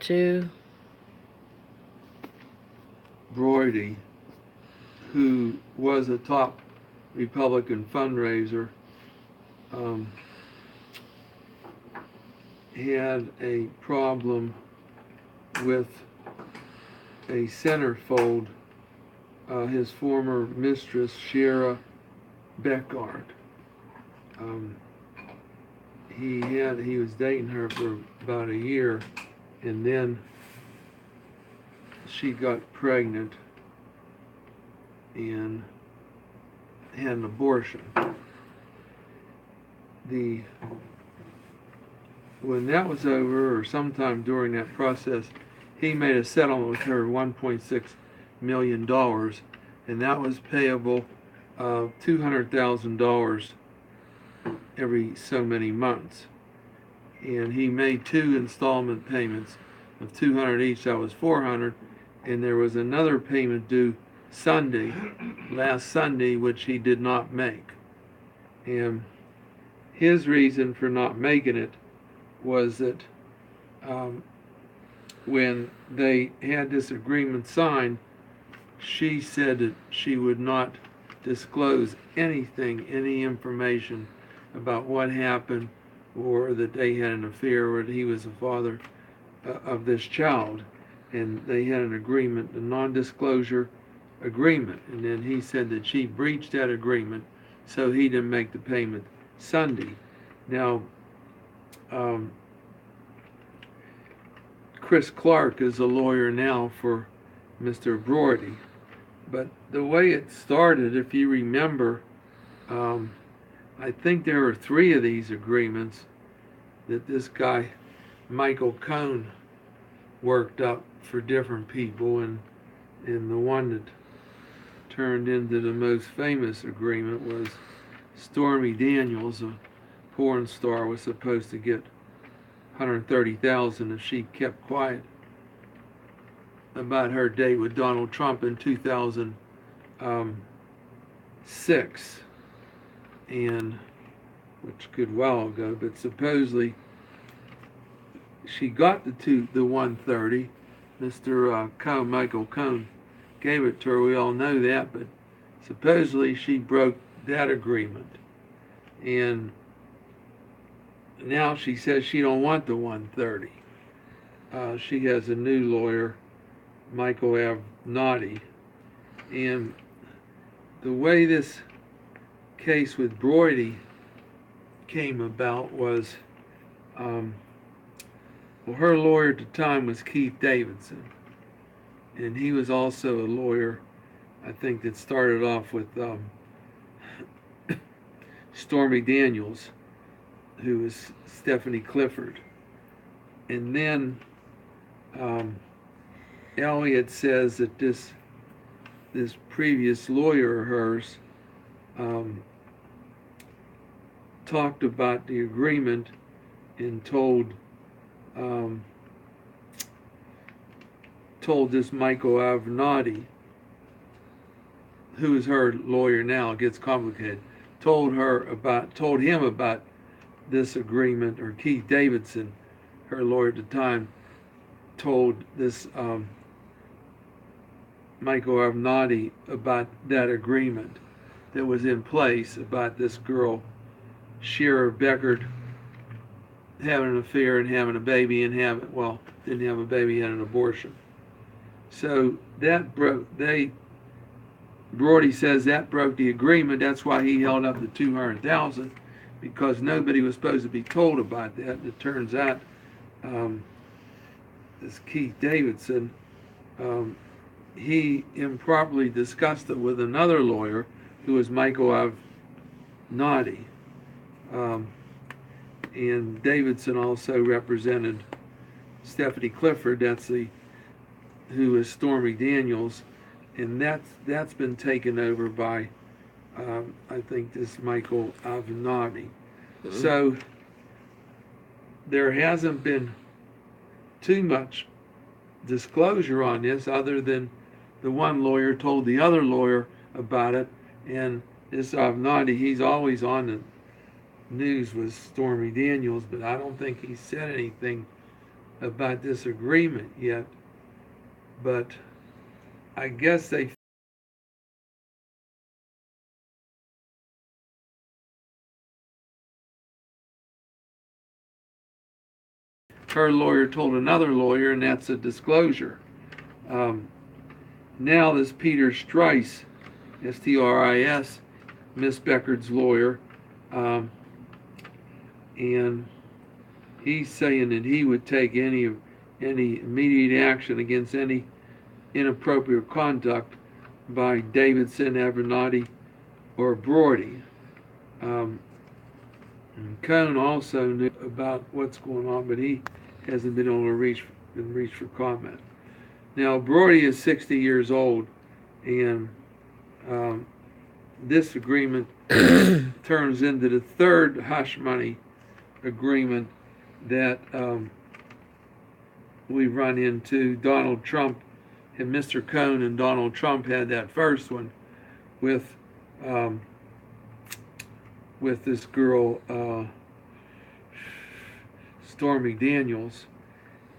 to Brody, who was a top Republican fundraiser, had a problem with a centerfold, his former mistress, Shira Beckard. He was dating her for about a year, and then she got pregnant and had an abortion. When that was over, or sometime during that process, he made a settlement with her, $1.6 million, and that was payable $200,000 every so many months. And he made 2 installment payments of $200 each. That was $400, and there was another payment due last Sunday, which he did not make. And his reason for not making it was that when they had this agreement signed, she said that she would not disclose anything, any information about what happened, or that they had an affair, or that he was the father of this child. And they had an agreement, a non-disclosure agreement. And then he said that she breached that agreement, so he didn't make the payment Sunday. Now, Chris Clark is a lawyer now for Mr. Brody. But the way it started, if you remember, I think there were 3 of these agreements that this guy, Michael Cohn, worked up for different people, and the one that turned into the most famous agreement was Stormy Daniels, a porn star, was supposed to get $130,000 if she kept quiet about her date with Donald Trump in 2006, and which a good while ago. But supposedly she got the 130. Mr. Michael Cohn gave it to her. We all know that, but supposedly she broke that agreement, and now she says she don't want the 130. She has a new lawyer, Michael Avenatti, and the way this case with Brody came about was, her lawyer at the time was Keith Davidson, and he was also a lawyer, I think, that started off with Stormy Daniels, who was Stephanie Clifford. And then Elliot says that this previous lawyer of hers talked about the agreement and told this Michael Avenatti, who is her lawyer now, it gets complicated, told him about this agreement, or Keith Davidson, her lawyer at the time, told this Michael Avenatti about that agreement that was in place about this girl, Shira Beckard, having an affair and having a baby, and didn't have a baby, had an abortion. So that Brody says that broke the agreement. That's why he held up the $200,000, because nobody was supposed to be told about that. And it turns out this Keith Davidson, he improperly discussed it with another lawyer, who was Michael Avenatti. And Davidson also represented Stephanie Clifford, who is Stormy Daniels, and that's been taken over by I think this Michael Avenatti. Mm-hmm. So there hasn't been too much disclosure on this, other than the one lawyer told the other lawyer about it, and this Avenatti, he's always on the news with Stormy Daniels, but I don't think he said anything about this agreement yet, but I guess her lawyer told another lawyer, and that's a disclosure. Um, Now this Peter Stris, S-T-R-I-S, Miss Beckard's lawyer, um, and he's saying that he would take any immediate action against any inappropriate conduct by Davidson, Abernathy, or Brody. And Cohn also knew about what's going on, but he hasn't been able to reach for comment. Now Brody is 60 years old, and this agreement turns into the third hush money agreement that we run into. Donald Trump and Mr. Cohn and Donald Trump had that first one with this girl Stormy Daniels,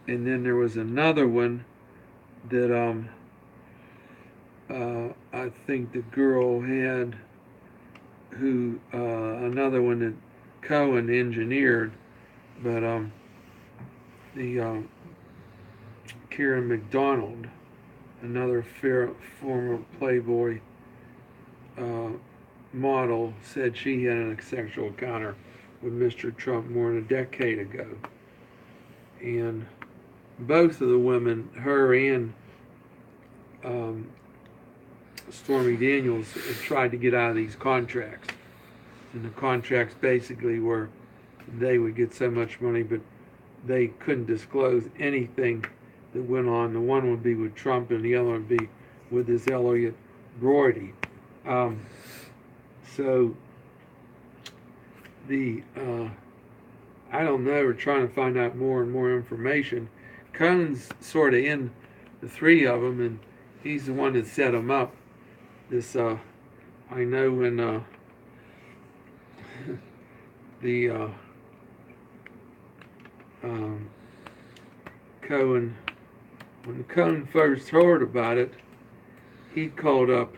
and then there was another one that I think the girl had, who another one that Cohen engineered, but the Karen McDonald, another former Playboy model, said she had a sexual encounter with Mr. Trump more than a decade ago. And both of the women, her and Stormy Daniels, have tried to get out of these contracts. And the contracts basically were they would get so much money, but they couldn't disclose anything that went on. The one would be with Trump, and the other would be with this Elliot Brody. So I don't know. We're trying to find out more and more information. Cohn's sort of in the three of them, and he's the one that set them up. This I know when when Cohn first heard about it, he called up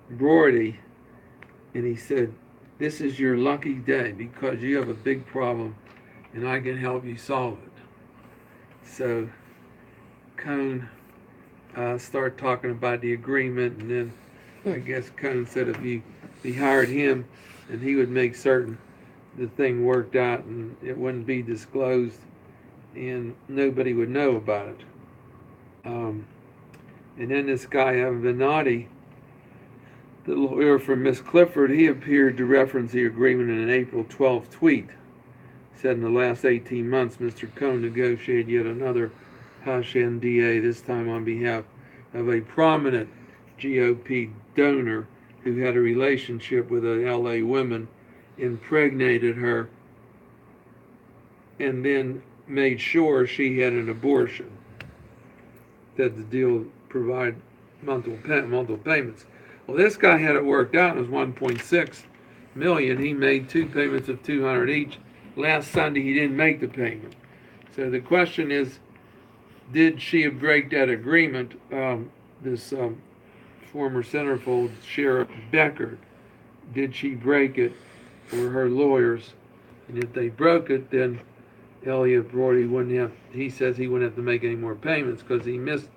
Brody and he said, "This is your lucky day because you have a big problem and I can help you solve it." So Cohn started talking about the agreement, and then I guess Cohn said if he hired him, and he would make certain the thing worked out and it wouldn't be disclosed and nobody would know about it. And then this guy Venati, the lawyer for Miss Clifford, he appeared to reference the agreement in an April 12th tweet. He said in the last 18 months, Mr. Cohn negotiated yet another hush NDA, this time on behalf of a prominent GOP donor who had a relationship with a LA woman, impregnated her, and then made sure she had an abortion. That the deal provide multiple payments. Well, this guy had it worked out. It was 1.6 million. He made two payments of 200 each. Last Sunday, he didn't make the payment. So the question is, did she break that agreement? This former centerfold Sheriff Beckard, did she break it, or her lawyers? And if they broke it, then Elliot Brody wouldn't have. He says he wouldn't have to make any more payments because he missed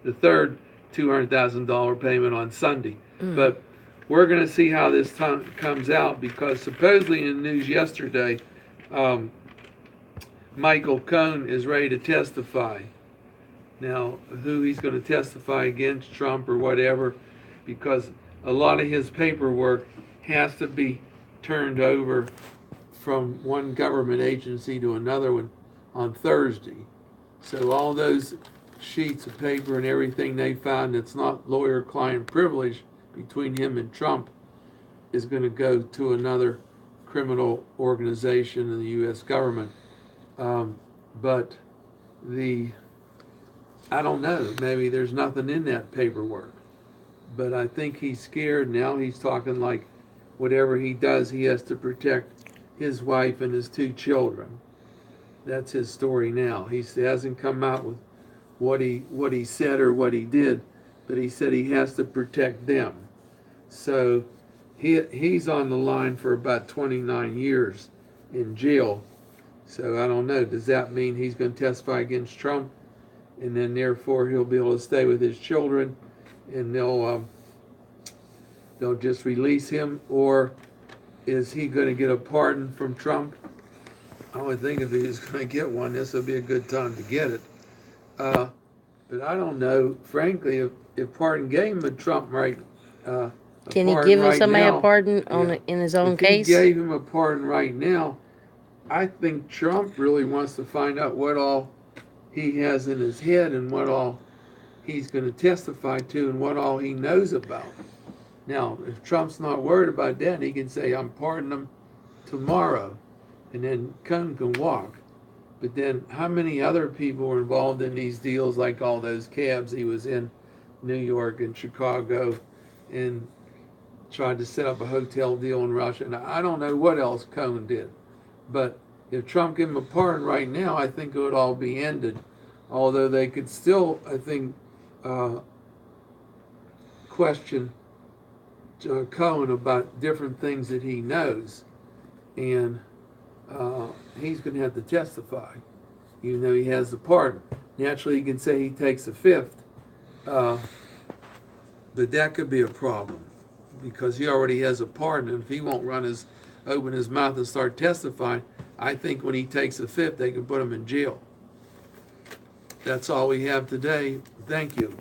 the third $200,000 payment on Sunday. But we're going to see how this comes out, because supposedly in the news yesterday, Michael Cohn is ready to testify. Now, who he's going to testify against, Trump or whatever, because a lot of his paperwork has to be turned over from one government agency to another one on Thursday. So all those sheets of paper and everything they found that's not lawyer-client privilege between him and Trump is going to go to another criminal organization in the U.S. government. But I don't know, maybe there's nothing in that paperwork. But I think he's scared now. He's talking like whatever he does, he has to protect his wife and his two children. That's his story now. He hasn't come out with what he said or what he did, but he said he has to protect them. So he's on the line for about 29 years in jail. So I don't know. Does that mean he's going to testify against Trump, and then therefore he'll be able to stay with his children, and they'll just release him, or is he going to get a pardon from Trump? I would think if he's going to get one, this would be a good time to get it. But I don't know, frankly, if pardon gave him a Trump a Can he pardon give right somebody now, a pardon yeah, in his own if case? he gave him a pardon right now, I think Trump really wants to find out what all he has in his head and what all he's going to testify to and what all he knows about. Now, if Trump's not worried about that, he can say, I'm pardoning him tomorrow, and then come can walk. But then how many other people were involved in these deals, like all those cabs he was in New York and Chicago, and tried to set up a hotel deal in Russia? And I don't know what else Cohen did. But if Trump gave him a pardon right now, I think it would all be ended. Although they could still, I think, question Cohen about different things that he knows. And he's going to have to testify, even though he has the pardon. Naturally, he can say he takes a fifth, but that could be a problem because he already has a pardon, and if he won't open his mouth and start testifying, I think when he takes a fifth, they can put him in jail. That's all we have today. Thank you.